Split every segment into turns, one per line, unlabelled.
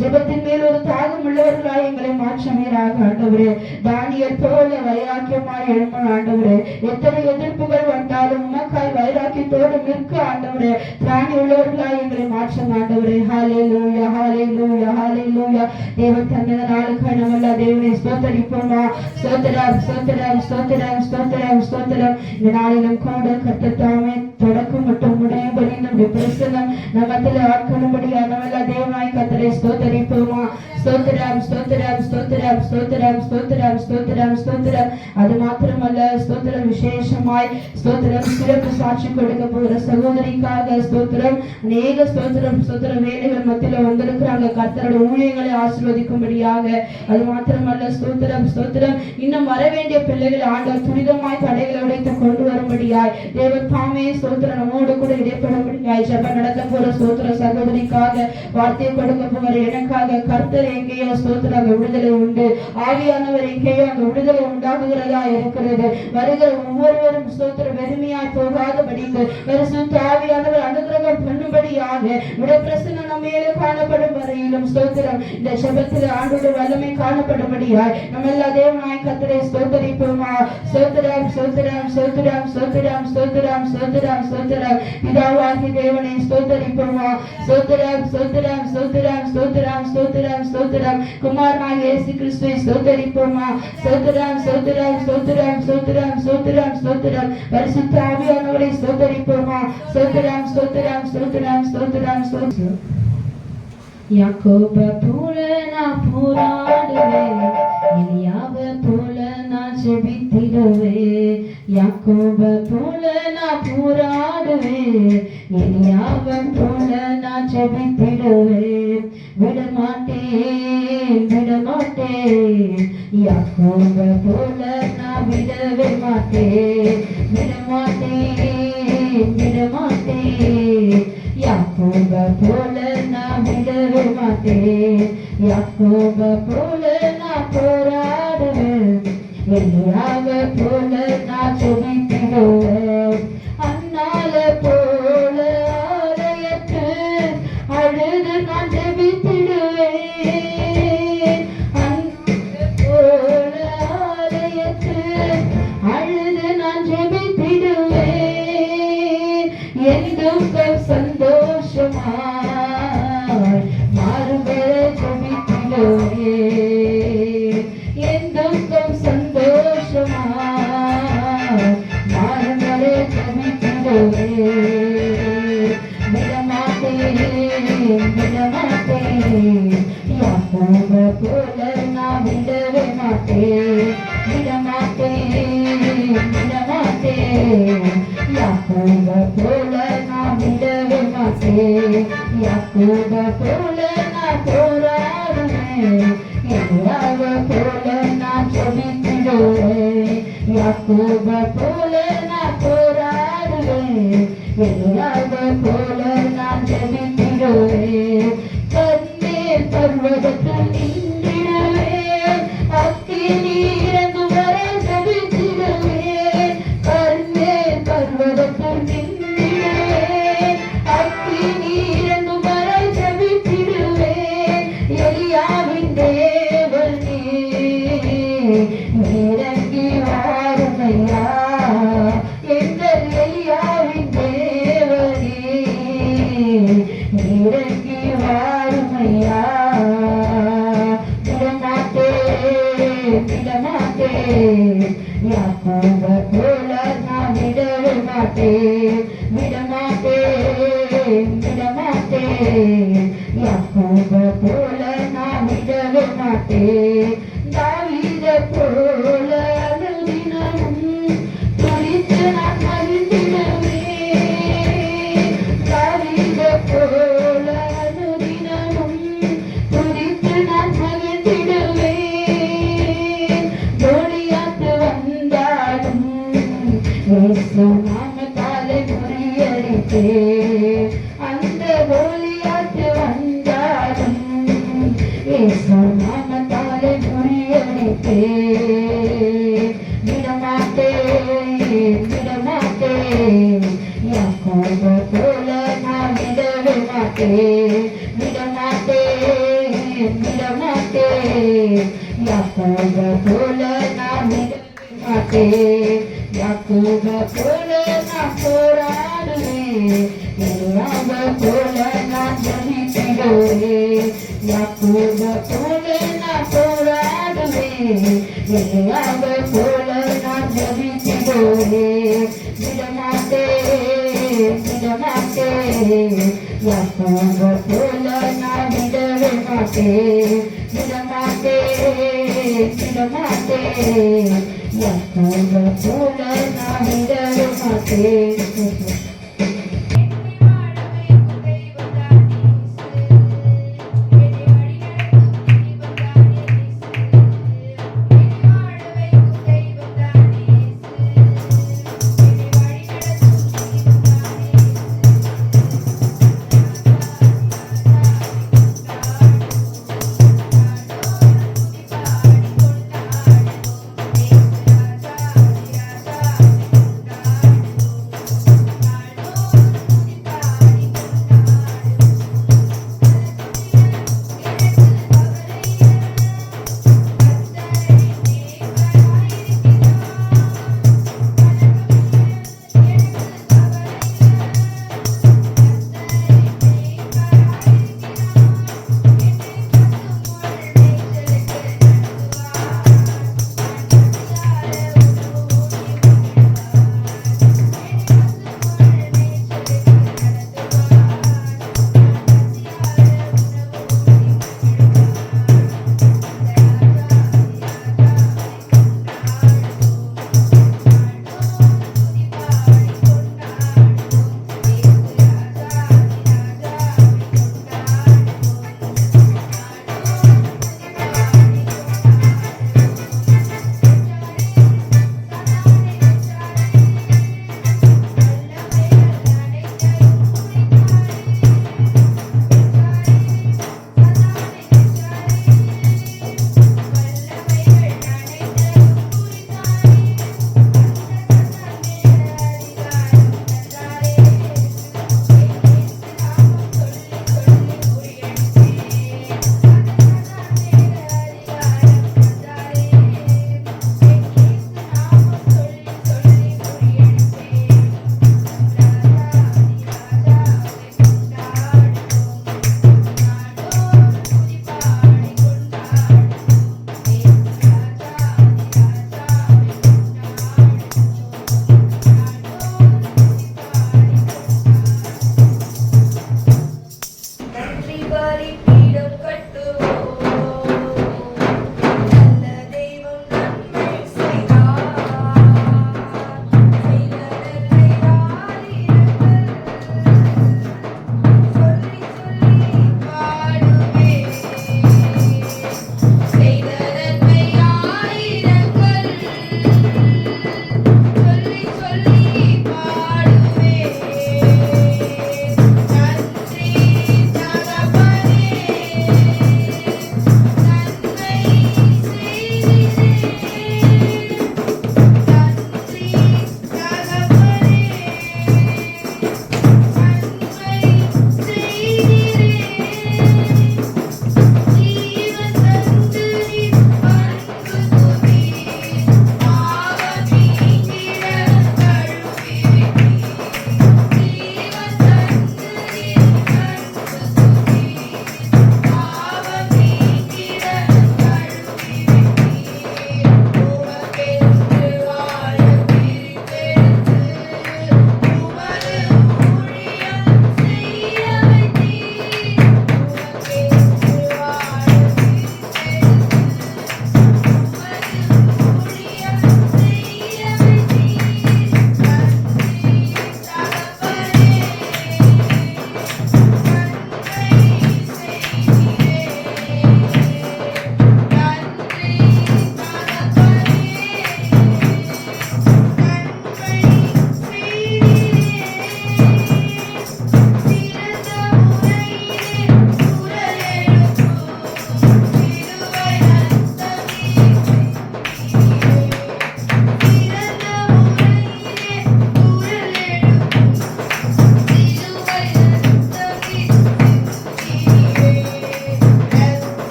ஜெபத்தின் மேல் ஒரு தாகம் உள்ளவர்களாய் எங்களை மாற்றுவீராக ஆண்டவரே. தானியேல் போல வைராக்கியமாய் எழும்ப ஆண்டவரே. எத்தனை எதிர்ப்புகள் வந்தாலும் உமக்காய் வைராக்கியத்தோடு நிற்க ஆண்டவரே. திராணி உள்ளவர்களாய் எங்களை மாற்றும் ஆண்டவரே. ஹல்லேலூயா, ஹல்லேலூயா, ஹல்லேலூயா. தேவன் தந்த நாளுக்காய் நம்மள தேவனை ஸ்தோத்தரிப்போமா. ஸ்தோத்திரம், ஸ்தோத்திரம், ஸ்தோத்திரம், ஸ்தோத்திரம், ஸ்தோத்திரம். இந்த நாளிலும் கூட கர்த்தர் தாமே தொடக்கம் மட்டும் முடியும்படி நம்முடைய பிரசன்னம் நம்மத்தில் ஆட்கொள்ளும்படியானவல்ல தேவனாய் கர்த்தரை ஸ்தோத்தரிப்போமா. ஸ்தோத்திரம், ஸ்தோத்திரம், ஸ்தோத்திரம், ஸ்தோத்திரம், ஸ்தோத்திரம், ஸ்தோத்திரம், ஸ்தோத்திரம். அது மாத்திரமல்ல, ஸ்தோத்திரம் விசேஷமாய் ஸ்தோத்திரம் சிறப்பு சாட்சி கொடுக்க போகிற சகோதரிக்காக ஸ்தோத்திரம். அநேக ஸ்தோத்திரம் ஸ்தோத்திரம் வேலைகள் மத்தியில வந்திருக்கிறாங்க. கர்த்தரோட ஊழியங்களை ஆசீர்வதிக்கும்படியாக. அது மாத்திரமல்ல, ஸ்தோத்திரம் ஸ்தோத்திரம் இன்னும் வர வேண்டிய பிள்ளைகளை ஆண்டவர் துரிதமாய் தடைகளை உடைத்து கொண்டு வரும்படியாய் தேவன் தாமே ஸ்தோத்திரம் நம்மோடு கூட இடைப்படும்படியாய் ஜெபம் நடத்த போற ஸ்தோத்திர சகோதரிக்காக வார்த்தையை கொடுக்க போகிற எனக்காக கர்த்தர் எங்கேயோ ஸ்தோத்திரம் விடுதலை உண்டு. ஆவியானவர் எங்கேயோ அந்த விடுதலை உண்டாகுகிறதா இருக்கிறது. வருகிற ஒவ்வொருவரும் ஸ்தோத்திர வெறுமையாய் போகாதபடிக்கு பரிசுத்த ஆவியானவர் அனுகிரகம் பண்ணும்படியாக உடைய பிரசன்னம் நம்ம மேலே காணப்படும் வரையிலும் ஸ்தோத்திரம் இந்த ஜெபத்தில் ஆண்டோட வல்லமை காணப்படும்படியாய் நம்ம எல்லா தேவனாய் கர்த்தரை ஸ்தோத்திரிப்போமா. ஸ்தோத்திரம் ஸ்தோத்திரம் ஸ்தோத்திரம் ஸ்தோத்திரம் ஸ்தோத்திரம் ஸ்தோத்திரம் ஸ்தோத்திரம் பிதாவாகிய தேவனை ஸ்தோத்திரிப்போமா. ஸ்தோத்திரம் ஸ்தோத்திரம் ஸ்தோத்திரம் ஸ்தோத்திரம் ஸ்தோத்திரம் ஸ்தோத்திரம் குமாரனாகிய இயேசு கிறிஸ்துவை ஸ்தோத்திரிப்போமா. ஸ்தோத்திரம் ஸ்தோத்திரம் ஸ்தோத்திரம் ஸ்தோத்திரம் ஸ்தோத்திரம் ஸ்தோத்திரம் பரிசுத்த ஆவியானவரை ஸ்தோத்திரிப்போமா. ஸ்தோத்திரம் ஸ்தோத்திரம் ஸ்தோத்திரம் ஸ்தோத்திரம் ஸ்தோத்திரம் யாக்கோப போல நான் போராடுவேன், எலியாவ போல நான் ஜெபித்திடுவேன். யாக்கோப போல நான் போராடுவேன், எலியாவ போல நான் ஜெபித்திடுவேன். விடமாட்டேன் விடமாட்டேன், யாக்கோப போல நான் விடவே மாட்டேன். விடமாட்டேன் விடமாட்டேன், யாக்கோப போல நான் விடவே மாட்டேன். யாக்கோப போல நான் போராடுவேன், எலியாவ போல நான் ஜெபித்திடுவேன். அன்னால போல ஆலயத்து அழுது நான் ஜெபித்திடுவேன். அன்னால போல ஆலயத்து அழுது நான் ஜெபித்திடுவேன். என் துக்கம் சந்தோஷமாய் மாறுவரை ஜெபித்திடுவேன். என் துக்கம் சந்தோஷமாய் மாறுவரை ஜெபித்திடுவேன். விடமாட்டேன் விடமாட்டேன், யாக்கோப போல நான் விடவே மாட்டேன். விடமாட்டேன் விடமாட்டேன், யாக்கோப போல நான் விடவே மாட்டேன். யாக்கோப போல நான் போராடுவேன், எலியாவ போல நான் ஜெபித்திடுவேன். யாக்கோப போல நான் போராடுவேன், எலியாவ போல நான் ஜெபித்திடுவேன். கர்மேல் பர்வதத்தில் நின்றிடுவேன், அக்கினி இறங்கும் வரை ஜெபித்திடுவேன். கர்மேல் பர்வதத்தில் நின்றிடுவேன், அக்கினி இறங்கும் வரை ஜெபித்திடுவேன். எலியாவின் தேவனே இறங்கி வாருமையா, எங்கள் எலியாவின் தேவனே இறங்கி வாருமையா. விடமாட்டேன் விடமாட்டேன், யாக்கோப போல நான் விடவே மாட்டேன். விடமாட்டேன் விடமாட்டேன், யாக்கோப போல நான் விடவே மாட்டேன். தாவீத போல அனுதினமும் துதித்து நான் மகிழ்ந்திடுவேன். தாவீத போல அனுதினமும் துதித்து நான் மகிழ்ந்திடுவேன். கோலியாத்து வந்தாலும் இயேசு நாமத்தாலே முறியடித்தேன். அந்த கோலியாத்து வந்தாலும் இயேசு நாமத்தாலே முறியடித்தேன். விடமாட்டேன் விடமாட்டேன், யாக்கோப போல நான் விடவே மாட்டேன். விடமாட்டேன் விடமாட்டேன், யாக்கோப போல நான் விடவே மாட்டேன். யாக்கோப போல நான் போராடுவேன், எலியாவ போல நான் ஜெபித்திடுவேன். யாக்கோப போல நான் போராடுவேன், எலியாவ போல நான் ஜெபித்திடுவேன். விடமாட்டேன் விடமாட்டேன், யாக்கோப போல நான் விடவே மாட்டேன். விடமாட்டேன் விடமாட்டேன், யாக்கோப போல நான் விடவே மாட்டேன்.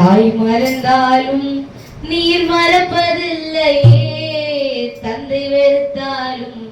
தாய் மறந்தாலும் நீர் மறப்பதில்லையே, தந்தை வெறுத்தாலும்